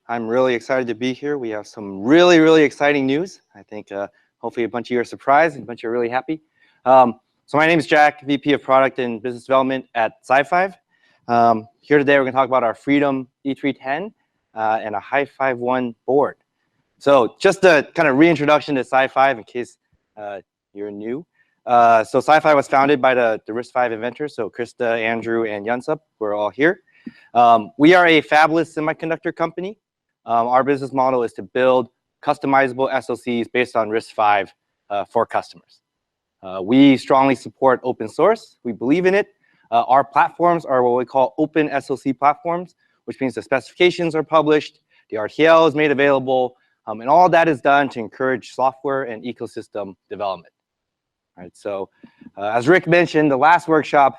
I'm really excited to be here. We have some really exciting news. I think hopefully a bunch of you are surprised and a bunch of you are really happy. So my name is Jack, VP of Product and Business Development at SiFive. Here today we're going to talk about our Freedom E310 and a HiFive 1 board. So just a kind of reintroduction to SiFive in case you're new. So SiFive was founded by the RISC-V inventors, so Krista, Andrew, and Yunsup. We're all here. We are a fabless semiconductor company. Our business model is to build customizable SoCs based on RISC-V for customers. We strongly support open source. We believe in it. Our platforms are what we call open SoC platforms, which means the specifications are published, the RTL is made available, and all that is done to encourage software and ecosystem development. All right, so as Rick mentioned, the last workshop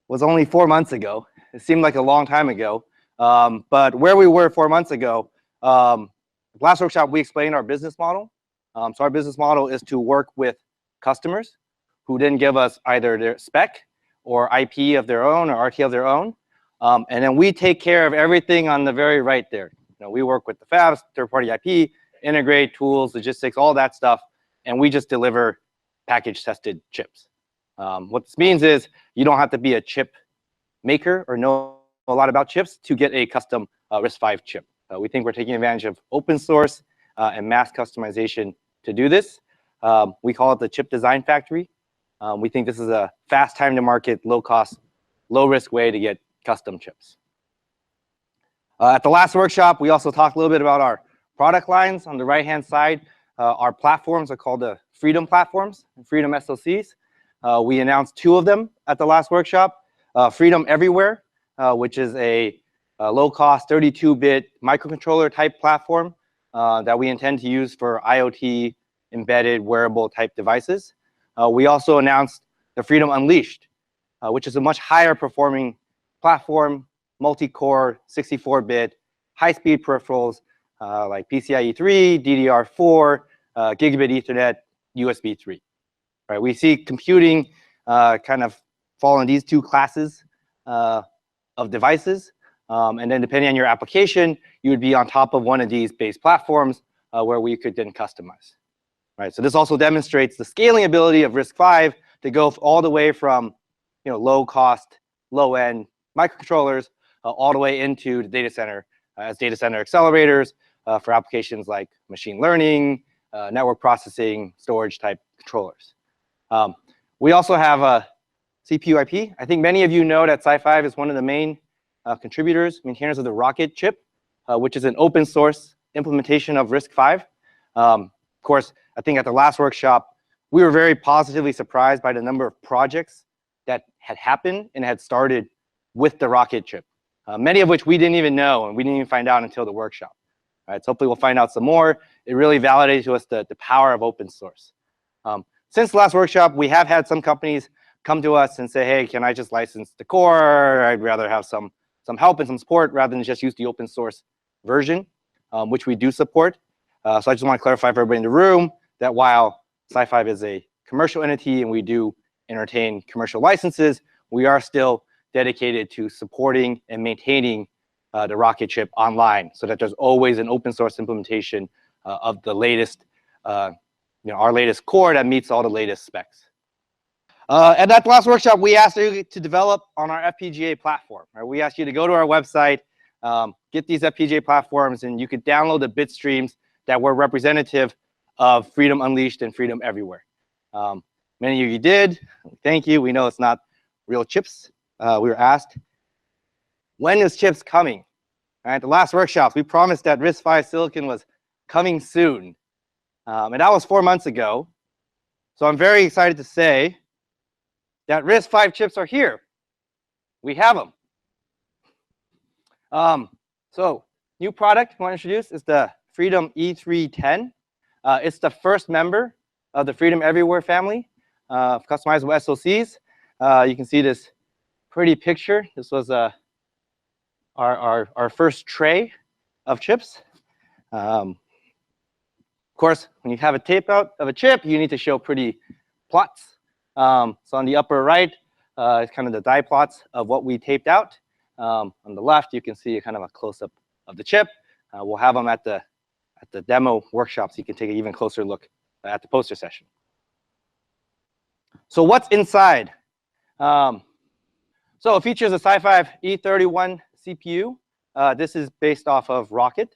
was only 4 months ago. It seemed like a long time ago. But where we were 4 months ago, last workshop, we explained our business model. So our business model is to work with customers who then give us either their spec or IP of their own or RTL of their own. And then we take care of everything on the very right there. You know, we work with the fabs, third-party IP, integrate tools, logistics, all that stuff. And we just deliver package-tested chips. What this means is you don't have to be a chip maker or know a lot about chips to get a custom RISC-V chip. We think we're taking advantage of open source and mass customization to do this. We call it the chip design factory. We think this is a fast time to market, low cost, low risk way to get custom chips. At the last workshop, we also talked a little bit about our product lines. On the right-hand side, our platforms are called the Freedom platforms, Freedom SoCs. We announced 2 of them at the last workshop. Freedom Everywhere, which is a low-cost 32-bit microcontroller type platform that we intend to use for IoT embedded wearable type devices. We also announced the Freedom Unleashed, which is a much higher performing platform, multi-core, 64-bit, high-speed peripherals like PCIe 3, DDR4, gigabit Ethernet, USB 3. Right, we see computing kind of fall in these 2 classes of devices. And then depending on your application, you would be on top of one of these base platforms where we could then customize. Right, so this also demonstrates the scaling ability of RISC-V to go all the way from low cost, low end microcontrollers all the way into the data center as data center accelerators for applications like machine learning, network processing, storage type controllers. We also have a CPU IP. I think many of you know that SiFive is one of the main contributors, maintainers of the Rocket chip, which is an open source implementation of RISC-V. Of course, I think at the last workshop, we were very positively surprised by the number of projects that had happened and had started with the Rocket chip, many of which we didn't even know and we didn't even find out until the workshop. All right, so hopefully we'll find out some more. It really validates to us the power of open source. Since the last workshop, we have had some companies come to us and say, hey, can I just license the core? I'd rather have some help and some support rather than just use the open source version, which we do support. So I just want to clarify for everybody in the room that while SiFive is a commercial entity and we do entertain commercial licenses, we are still dedicated to supporting and maintaining the Rocket chip online so that there's always an open source implementation of the latest, our latest core that meets all the latest specs. At that last workshop, we asked you to develop on our FPGA platform. Right? We asked you to go to our website, get these FPGA platforms, and you could download the bit streams that were representative of Freedom Unleashed and Freedom Everywhere. Many of you did. Thank you. We know it's not real chips. We were asked, when is chips coming? All right, the last workshops, we promised that RISC-V silicon was coming soon. And that was 4 months ago. So I'm very excited to say that RISC-V chips are here. We have them. So new product I want to introduce is the Freedom E310. It's the first member of the Freedom Everywhere family of customizable SoCs. You can see this pretty picture. This was our first tray of chips. Of course, when you have a tape out of a chip, you need to show pretty plots. So on the upper right is kind of the die plots of what we taped out. On the left, you can see kind of a close-up of the chip. We'll have them at the demo workshop, so you can take an even closer look at the poster session. So what's inside? So it features a SiFive E31 CPU. This is based off of Rocket.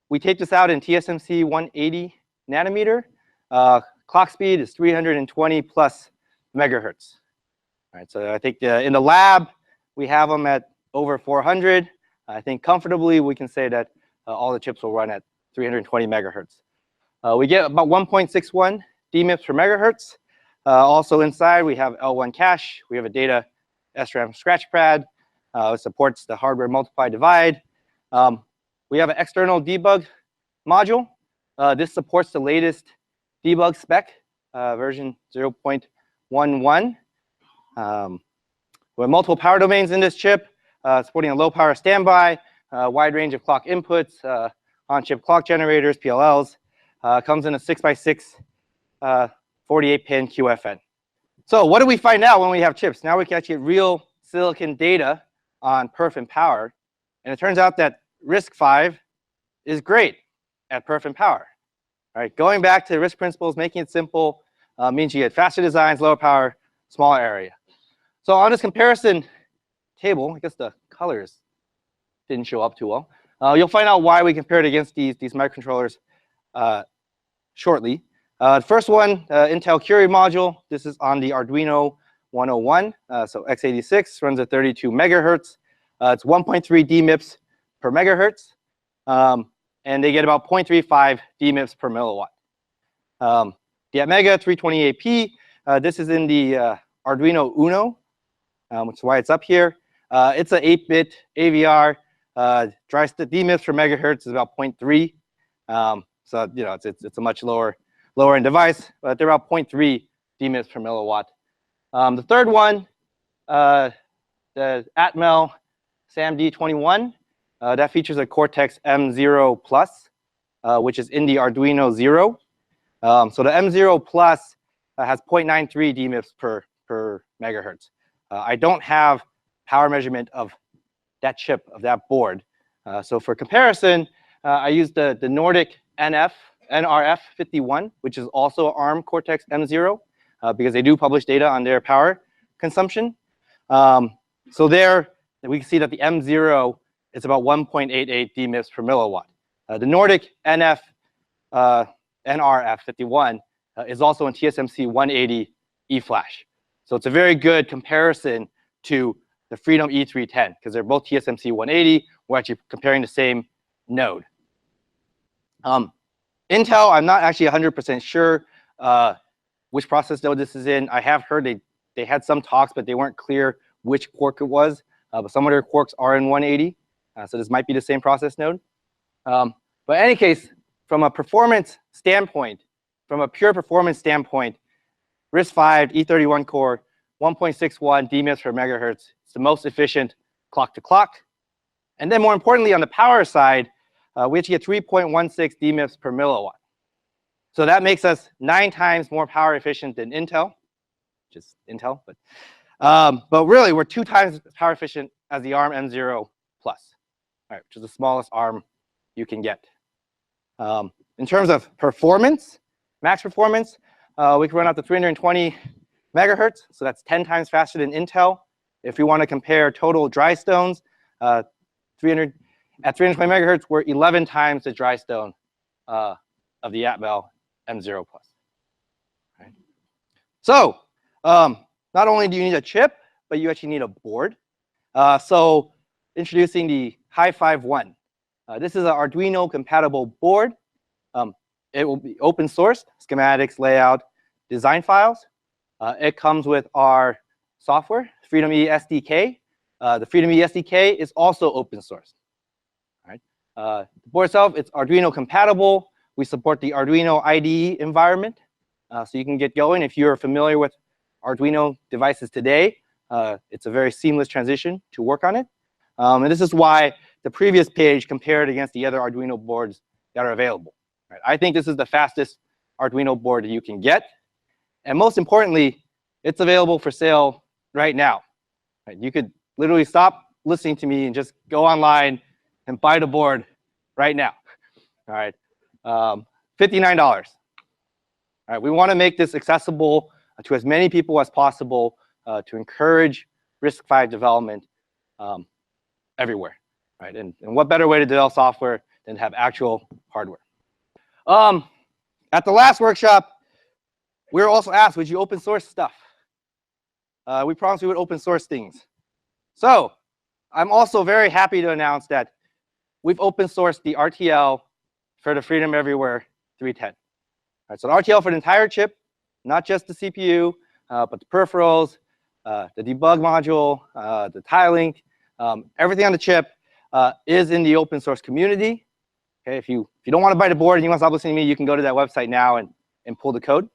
We taped this out in TSMC 180 nanometer. Clock speed is 320 plus megahertz. All right, so I think in the lab, we have them at over 400. I think comfortably we can say that all the chips will run at 320 megahertz. We get about 1.61 DMIPS per megahertz. Also inside, we have L1 cache. We have a data SRAM scratchpad. It supports the hardware multiply divide. We have an external debug module. This supports the latest debug spec, version 0.11. We have multiple power domains in this chip, supporting a low power standby, wide range of clock inputs, on-chip clock generators, PLLs. Comes in a 6x6 48-pin QFN. So what do we find out when we have chips? Now we can actually get real silicon data on perf and power. And it turns out that RISC-V is great at perf and power. All right, going back to the RISC principles, making it simple means you get faster designs, lower power, smaller area. So on this comparison table, I guess the colors didn't show up too well. You'll find out why we compared against these microcontrollers shortly. The first one, Intel Curie module. This is on the Arduino 101. So x86 runs at 32 megahertz. It's 1.3 DMIPS per megahertz. And they get about 0.35 DMIPS per milliwatt. The Atmega 328P, this is in the Arduino Uno, which is why it's up here. It's an 8-bit AVR. Dry DMIPS per megahertz is about 0.3. So it's a much lower end device, but they're about 0.3 DMIPS per milliwatt. The third one, the Atmel SAMD21, that features a Cortex M0 Plus, which is in the Arduino Zero. So the M0 Plus has 0.93 DMIPS per megahertz. I don't have power measurement of that chip, of that board. So for comparison, I used the Nordic NRF51, which is also ARM Cortex M0, because they do publish data on their power consumption. So there, we can see that the M0 is about 1.88 DMIPS per milliwatt. The Nordic NRF51 is also in TSMC 180 E-flash. So it's a very good comparison to the Freedom E310, because they're both TSMC 180. We're actually comparing the same node. Intel, I'm not actually 100% sure which process node this is in. I have heard they had some talks, but they weren't clear which quark it was. But some of their quarks are in 180, so this might be the same process node. But in any case, from a performance standpoint, from a pure performance standpoint, RISC-V E31 core, 1.61 DMIPS per megahertz. It's the most efficient clock-to-clock. And then more importantly, on the power side, we actually get 3.16 DMIPS per milliwatt. So that makes us 9 times more power efficient than Intel, just Intel. But really, we're 2 times power efficient as the ARM M0 Plus, right, which is the smallest ARM you can get. In terms of performance, max performance, we can run up to 320 megahertz. So that's 10 times faster than Intel. If we want to compare total dry stones, at 320 megahertz, we're 11 times the dry stone of the Atmel M0 Plus. Right. So not only do you need a chip, but you actually need a board. So introducing the HiFive 1. This is an Arduino compatible board. It will be open source, schematics, layout, design files. It comes with our software, Freedom E SDK. The Freedom E SDK is also open source. All right. The board itself, it's Arduino compatible. We support the Arduino IDE environment, so you can get going. If you're familiar with Arduino devices today, it's a very seamless transition to work on it. And this is why the previous page compared against the other Arduino boards that are available. Right. I think this is the fastest Arduino board that you can get. And most importantly, it's available for sale right now. Right. You could literally stop listening to me and just go online and buy the board right now. All right, $59. All right, we want to make this accessible to as many people as possible to encourage RISC-V development everywhere. Right, and what better way to develop software than to have actual hardware? At the last workshop, we were also asked, would you open source stuff? We promised we would open source things. So I'm also very happy to announce that we've open sourced the RTL for the Freedom Everywhere 310. All right, so the RTL for the entire chip, not just the CPU, but the peripherals, the debug module, the tiling, everything on the chip is in the open source community. Okay, if you don't want to buy the board and you want to stop listening to me, you can go to that website now and pull the code.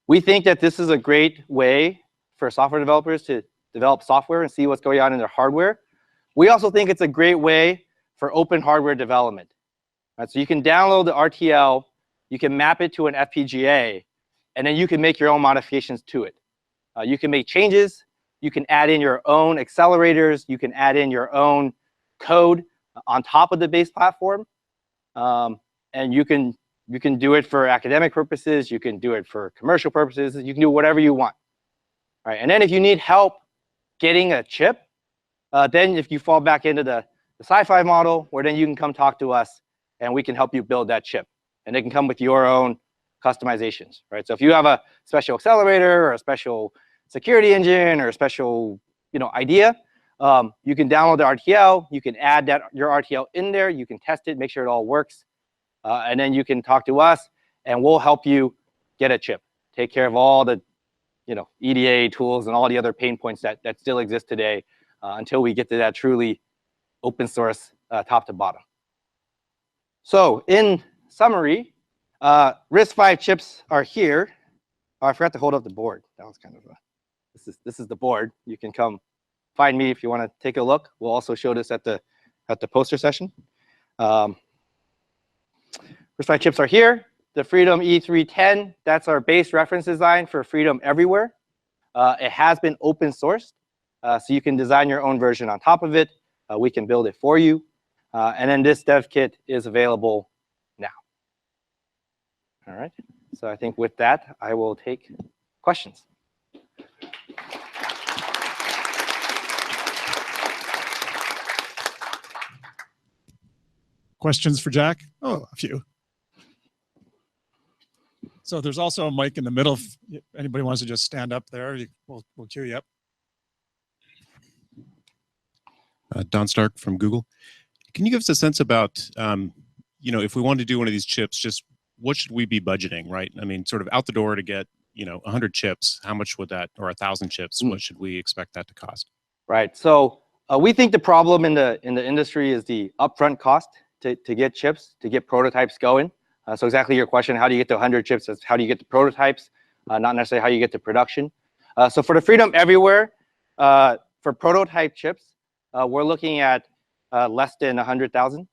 We think that this is a great way for software developers to develop software and see what's going on in their hardware. We also think it's a great way for open hardware development. Right, so you can download the RTL, you can map it to an FPGA, and then you can make your own modifications to it. You can make changes, you can add in your own accelerators, you can add in your own code on top of the base platform, and you can do it for academic purposes, you can do it for commercial purposes, you can do whatever you want. Right, and then if you need help getting a chip, then if you fall back into the SiFive model, where then you can come talk to us and we can help you build that chip. And they can come with your own customizations, right? So if you have a special accelerator or a special security engine or a special, idea, you can download the RTL, you can add your RTL in there, you can test it, make sure it all works, and then you can talk to us and we'll help you get a chip. Take care of all the EDA tools and all the other pain points that still exist today until we get to that truly open source top to bottom. So in summary, RISC-V chips are here. Oh, I forgot to hold up the board. That was kind of this is the board. You can come find me if you want to take a look. We'll also show this at the poster session. RISC-V chips are here. The Freedom E310, that's our base reference design for Freedom Everywhere. It has been open sourced, so you can design your own version on top of it. We can build it for you. And then this dev kit is available now. All right, so I think with that, I will take questions. Questions for Jack? Oh, a few. So there's also a mic in the middle. If anybody wants to just stand up there, we'll queue you up. Don Stark from Google. Can you give us a sense about, if we want to do one of these chips, just what should we be budgeting, right? I mean, sort of out the door to get, 100 chips, how much would that, or 1,000 chips, what should we expect that to cost? Right, so we think the problem in the industry is the upfront cost to get chips, to get prototypes going. So exactly your question, how do you get to 100 chips? That's how do you get to prototypes, not necessarily how you get to production. So for the Freedom Everywhere, for prototype chips, we're looking at less than 100,000.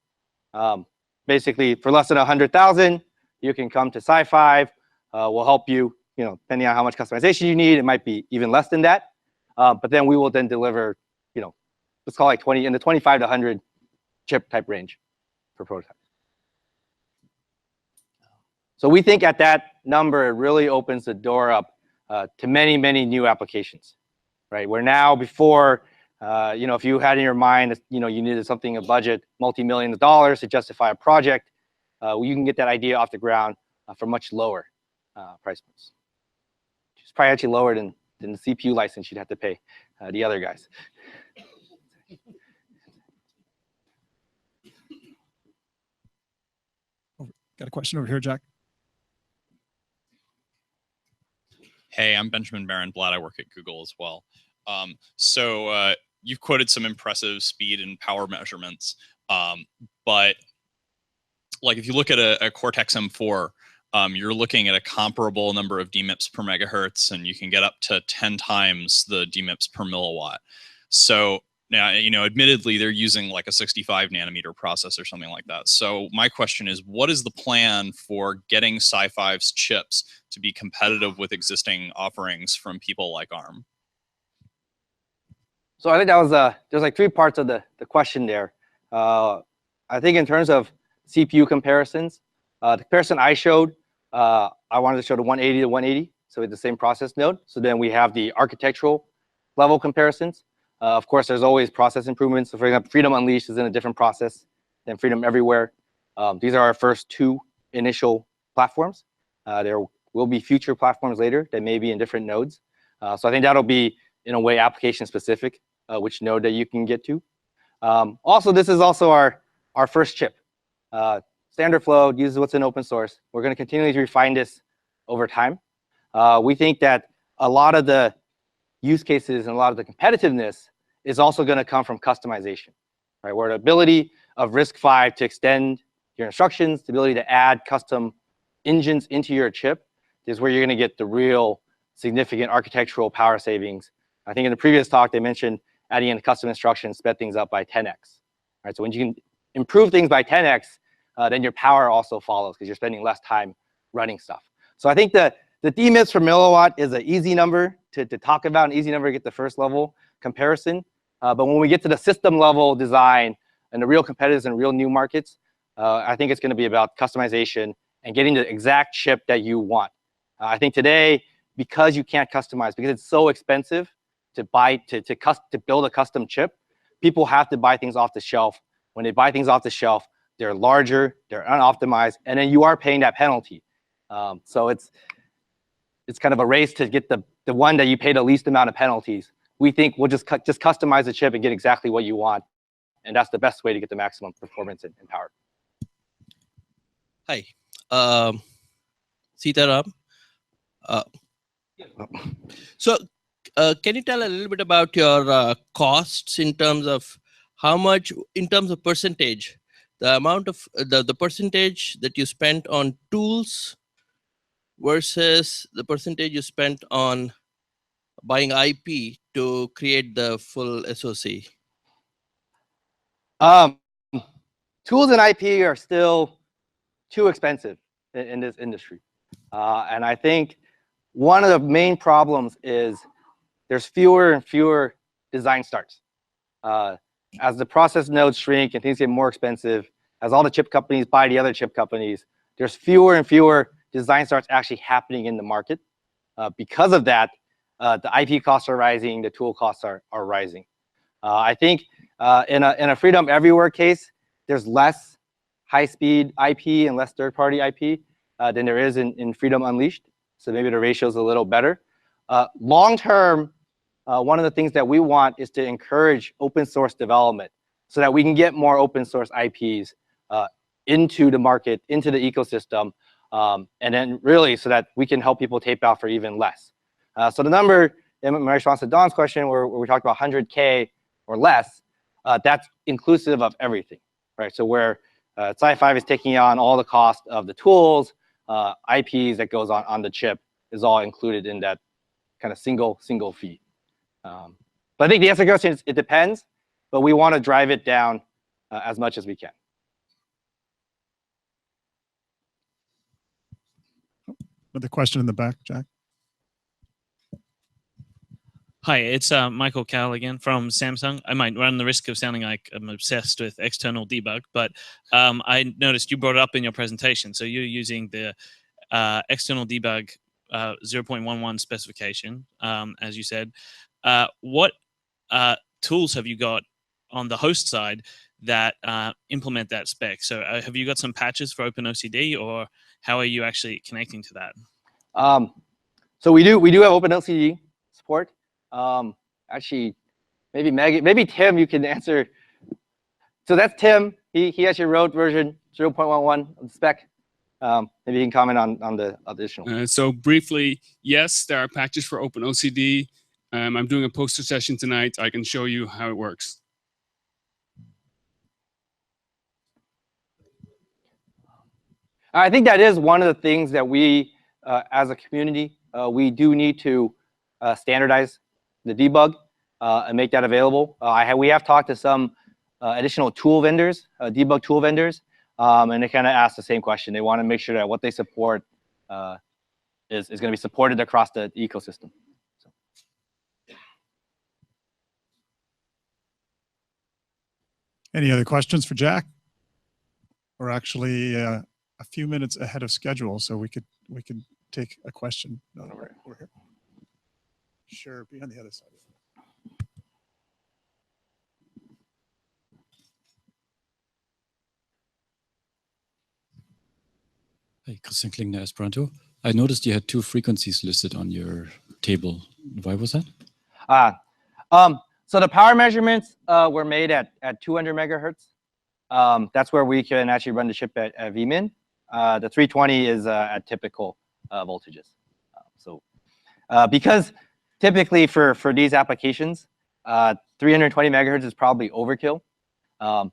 Basically, for less than 100,000, you can come to SiFive. We'll help you, depending on how much customization you need. It might be even less than that. But then we will then deliver, let's call it in the 25 to 100 chip type range for prototypes. So we think at that number, it really opens the door up to many, many new applications, right? Where now before, if you had in your mind, you needed something, a budget, multi-millions of dollars to justify a project, you can get that idea off the ground for much lower price points. It's probably actually lower than the CPU license you'd have to pay the other guys. Got a question over here, Jack? Hey, I'm Benjamin Baron-Blatt. I work at Google as well. So you've quoted some impressive speed and power measurements, but like if you look at a Cortex M4, you're looking at a comparable number of DMIPS per megahertz, and you can get up to 10 times the DMIPS per milliwatt. So now, admittedly, they're using like a 65 nanometer process or something like that. So my question is, what is the plan for getting SiFive's chips to be competitive with existing offerings from people like ARM? So I think that was there's like 3 parts of the question there. I think in terms of CPU comparisons, the comparison I showed, I wanted to show the 180 to 180, so it's the same process node. So then we have the architectural level comparisons. Of course, there's always process improvements. So for example, Freedom Unleashed is in a different process than Freedom Everywhere. These are our first 2 initial platforms. There will be future platforms later that may be in different nodes. So I think that'll be, in a way, application specific, which node that you can get to. Also, this is also our first chip. Standard flow uses what's in open source. We're going to continually refine this over time. We think that a lot of the use cases and a lot of the competitiveness is also going to come from customization, right? Where the ability of RISC-V to extend your instructions, the ability to add custom engines into your chip is where you're going to get the real significant architectural power savings. I think in the previous talk, they mentioned adding in custom instructions sped things up by 10x. Right? So when you can improve things by 10x, then your power also follows because you're spending less time running stuff. So I think the DMIPS per milliwatt is an easy number to talk about, an easy number to get the first level comparison. But when we get to the system level design and the real competitors and real new markets, I think it's going to be about customization and getting the exact chip that you want. I think today, because you can't customize, because it's so expensive to buy to build a custom chip, people have to buy things off the shelf. When they buy things off the shelf, they're larger, they're unoptimized, and then you are paying that penalty. So it's kind of a race to get the one that you pay the least amount of penalties. We think we'll just customize the chip and get exactly what you want, and that's the best way to get the maximum performance and power. Hi, Sitaram. So can you tell a little bit about your costs in terms of how much, in terms of percentage, the amount of the percentage that you spent on tools versus the percentage you spent on buying IP to create the full SoC? Tools and IP are still too expensive in this industry. And I think one of the main problems is there's fewer and fewer design starts. As the process nodes shrink and things get more expensive, as all the chip companies buy the other chip companies, there's fewer and fewer design starts actually happening in the market. Because of that, the IP costs are rising, the tool costs are rising. I think in a Freedom Everywhere case, there's less high-speed IP and less third-party IP than there is in Freedom Unleashed. So maybe the ratio is a little better. Long-term, one of the things that we want is to encourage open source development so that we can get more open source IPs into the market, into the ecosystem, and then really so that we can help people tape out for even less. So the number, in my response to Don's question, where we talked about 100K or less, that's inclusive of everything, right? So where SiFive is taking on all the cost of the tools, IPs that goes on the chip is all included in that kind of single fee. But I think the answer to the question is it depends, but we want to drive it down as much as we can. Another question in the back, Jack. Hi, it's Michael Cowell again from Samsung. I might run the risk of sounding like I'm obsessed with external debug, but I noticed you brought it up in your presentation. So you're using the external debug 0.11 specification, as you said. What tools have you got on the host side that implement that spec? So have you got some patches for OpenOCD, or how are you actually connecting to that? So we do have OpenOCD support. Actually, maybe Tim, you can answer. So that's Tim. He actually wrote version 0.11 of the spec. Maybe you can comment on the additional. So briefly, yes, there are patches for OpenOCD. I'm doing a poster session tonight. I can show you how it works. I think that is one of the things that we, as a community, we do need to standardize the debug and make that available. We have talked to some additional tool vendors, debug tool vendors, and they kind of ask the same question. They want to make sure that what they support is going to be supported across the ecosystem. So. Any other questions for Jack? We're actually a few minutes ahead of schedule, so we could take a question. No, we're here. Sure, be on the other side. Hey, Christian Klingner, Esperanto. I noticed you had 2 frequencies listed on your table. Why was that? So the power measurements were made at 200 megahertz. That's where we can actually run the chip at Vmin. The 320 is at typical voltages. Because typically for these applications, 320 megahertz is probably overkill. So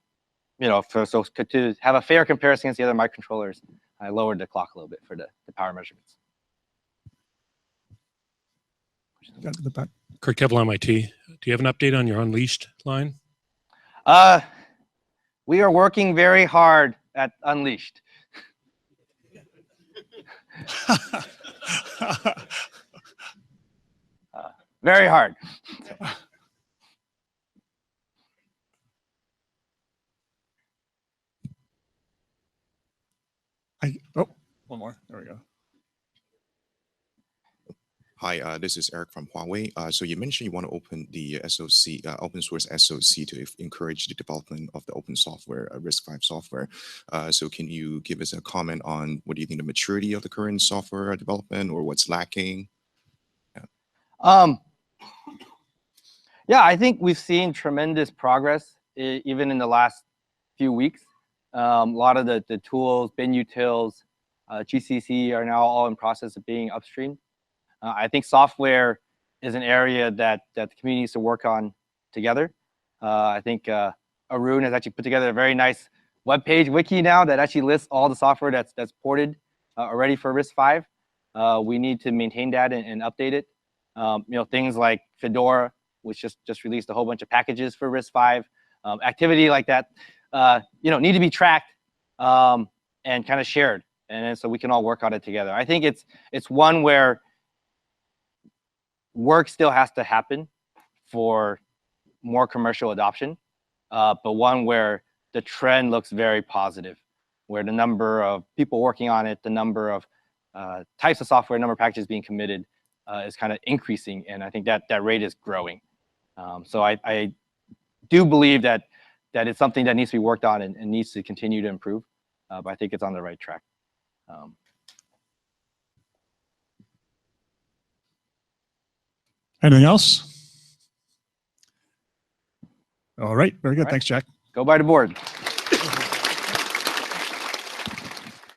to have a fair comparison against the other microcontrollers, I lowered the clock a little bit for the power measurements. Kurt Kevel, MIT. Do you have an update on your Unleashed line? We are working very hard at Unleashed. Very hard. One more. There we go. Hi, this is Eric from Huawei. So you mentioned you want to open the SoC, open source SoC to encourage the development of the open software, RISC-V software. So can you give us a comment on what do you think the maturity of the current software development or what's lacking? Yeah, I think we've seen tremendous progress even in the last few weeks. A lot of the tools, bin utils, GCC are now all in process of being upstreamed. I think software is an area that the community needs to work on together. I think Arun has actually put together a very nice web page wiki now that actually lists all the software that's ported already for RISC-V. We need to maintain that and update it. Things like Fedora, which just released a whole bunch of packages for RISC-V. Activity like that, need to be tracked and kind of shared, and so we can all work on it together. I think it's one where work still has to happen for more commercial adoption, but one where the trend looks very positive, where the number of people working on it, the number of types of software, number of packages being committed is kind of increasing, and I think that rate is growing. So I do believe that it's something that needs to be worked on and needs to continue to improve, but I think it's on the right track. Anything else? All right, very good. All right. Thanks, Jack. Go by the board.